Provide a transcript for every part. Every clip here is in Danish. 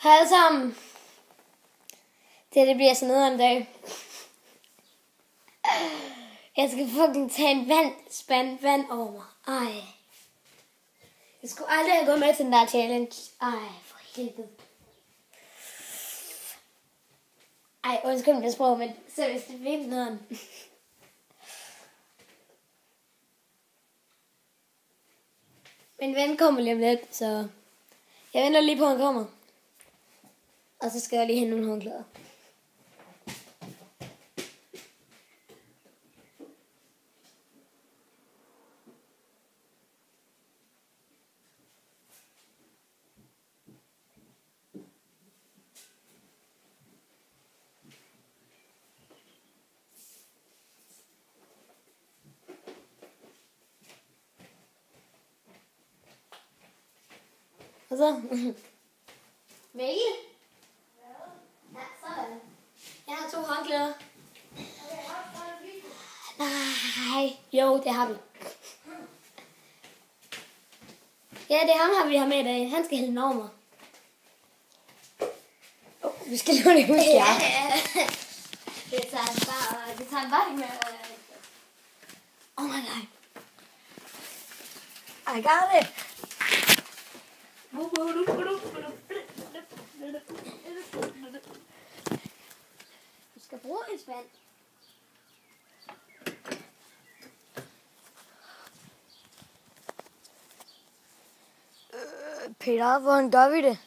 Hej alle sammen. Det bliver sådan noget en dag. Jeg skal fucking tage en spand vand over mig. Ej. Jeg skulle aldrig have gået med til den der challenge. Ej, for helvede. Ej, undskyld mit sprog, men seriøst, det er virkelig noget. Min ven kommer lige om lidt, så jeg venter lige på, at han kommer. Og så skal jeg lige hente nogle håndklæder. Og så? Mikkel? Ja, sådan. Jeg har 2 håndklæder. Nej, jo, det har vi. Ja, det er ham, vi har med i dag. Han skal hælde den over mig. Vi skal lave det ud. Ja. Det tager bare ikke med. Oh my god. I got it. Du skal bruge en spand. Peter, hvordan gør vi det?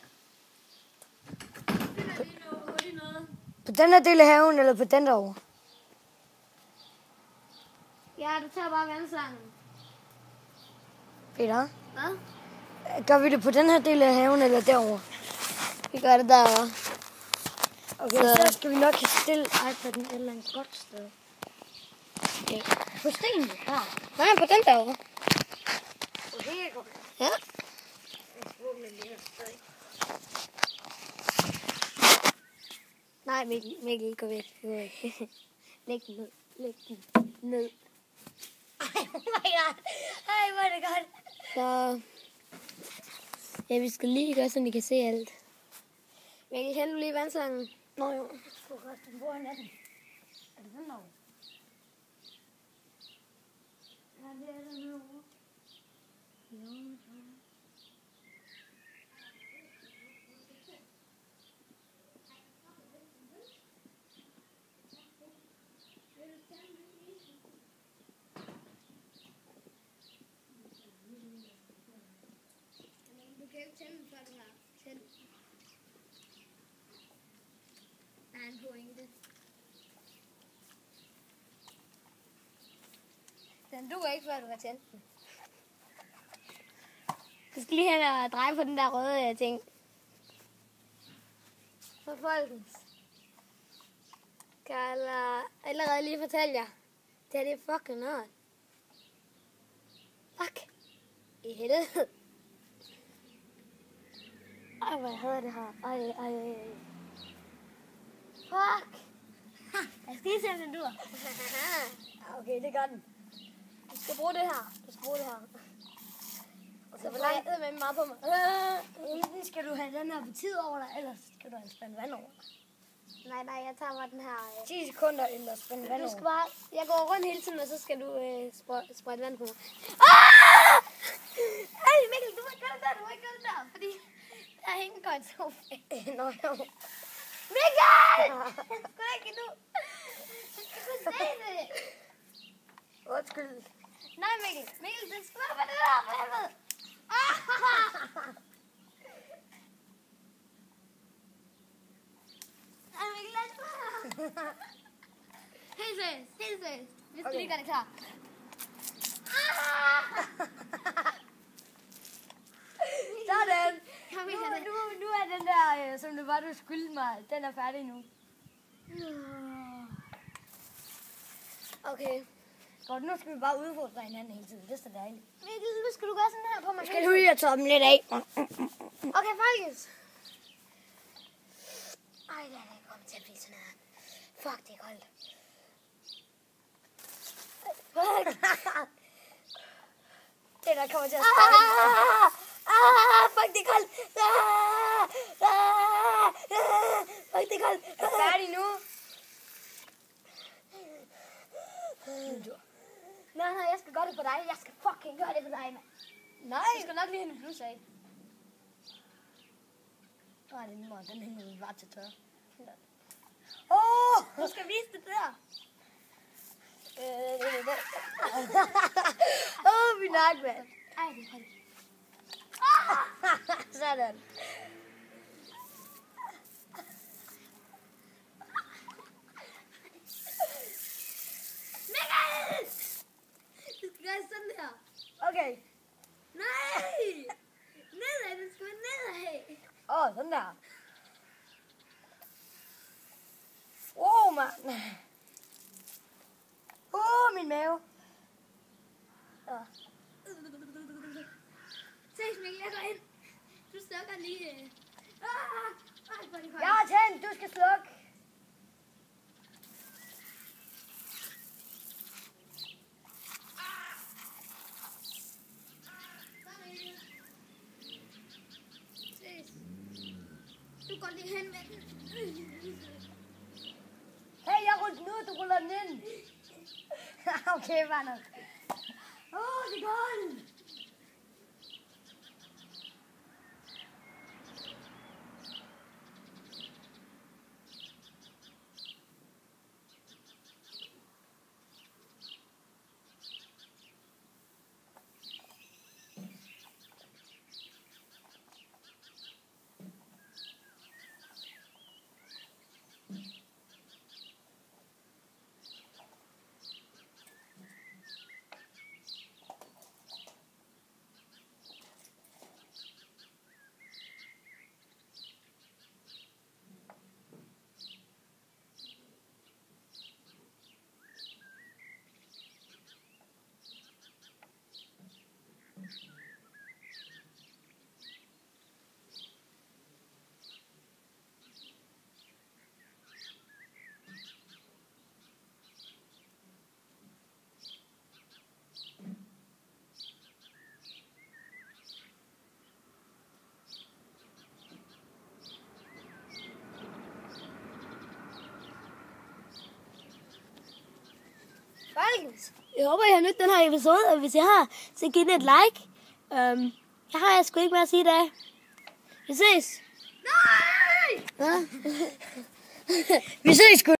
På den her del af haven, eller på den derovre? Ja, du tager bare vandslangen. Peter, Hvad? gør vi det på den her del af haven, eller derovre? Vi gør det derovre. Okay, så skal vi nok stille iPad'en et eller andet godt sted. Okay. På stenen? Ja. Nej, på den derovre. Okay, godt. Ja. Nej, Mikkel, gå væk. Læg den ned. Læg den ned. Ej, oh my god. Ej, hvor er det godt. Så ja, vi skal lige gøre, så I kan se alt. Mikkel, kender du lige vandslangen? Nå jo. Hvor er den? Er det den derovre? Ja, det er den derovre. Jo. Du kan jo ikke tænde den, før du har tændt. Der er en pointe. Den duer ikke, før du har tændt den. Du skal lige hen og dreje på den der røde ting. Så folkens. Kan jeg allerede lige fortælle jer. Det her det er fucking noget. Fuck. I helvede. Ej, hvad hedder det her? Ej. Fuck. Jeg skal lige se, om den dur. Okay, det gør den. Du skal bruge det her. Og så forlanger jeg med meget på mig. Enten skal du have den her på tid over dig, ellers skal du have en spand vand over dig. Nej, jeg tager bare den her. 10 sekunder eller spand vand Du over. skal bare... Jeg går rundt hele tiden, og så skal du sprøjte vand på mig. Ej, Mikkel, du må ikke gøre det der. Fordi der hænger godt en sofa. Nå jo. Mikkel! Sgu da ikke nu. Du skal kunne se det. Undskyld. Nej, Mikkel, det skal være det der, for helvede. Ej, Mikkel, lad os være. Helt seriøst. Vi skal lige gøre det klar. Sådan. Nu. Nu er den der, som du skyldte mig, den er færdig nu. Okay. Godt, nu skal vi bare udfordre hinanden hele tiden. Det er så dejligt. Mikkel, nu skal du gøre sådan her på mig. Skal du lige have toppen lidt af? Okay, folkens. Ej, det er ikke kommet til at blive sådan her. Fuck, det er koldt. Fuck. Det der kommer til at spille. Fuck, det er koldt. Er færdig nu? Nej, jeg skal gøre det på dig. Jeg skal fucking gøre det på dig, mand. Nej. Du skal nok lige have en blus af. Nej, den mor, den hænger vi bare til tørre. Du skal vise det der. Min nakke, mand. Ej, det er koldt. Sådan. Mikkel! Du skal gøre sådan her. Okay. Nej! Nedad, den skal være nedad. Sådan der. Mand. Min mave. Se, Mikkel, jeg går ind. Du slukker lige. Hvor er det koldt. Jeg har tændt, du skal slukke. Du går lige hen med den. Hey, jeg ruller den ud, du ruller den ind. Okay, bare nok. Det er koldt. Jeg håber, I har nydt den her episode, og hvis I har, så giv den et like. Jeg har sgu ikke mere at sige i dag. Vi ses! Nej! Vi ses sgu.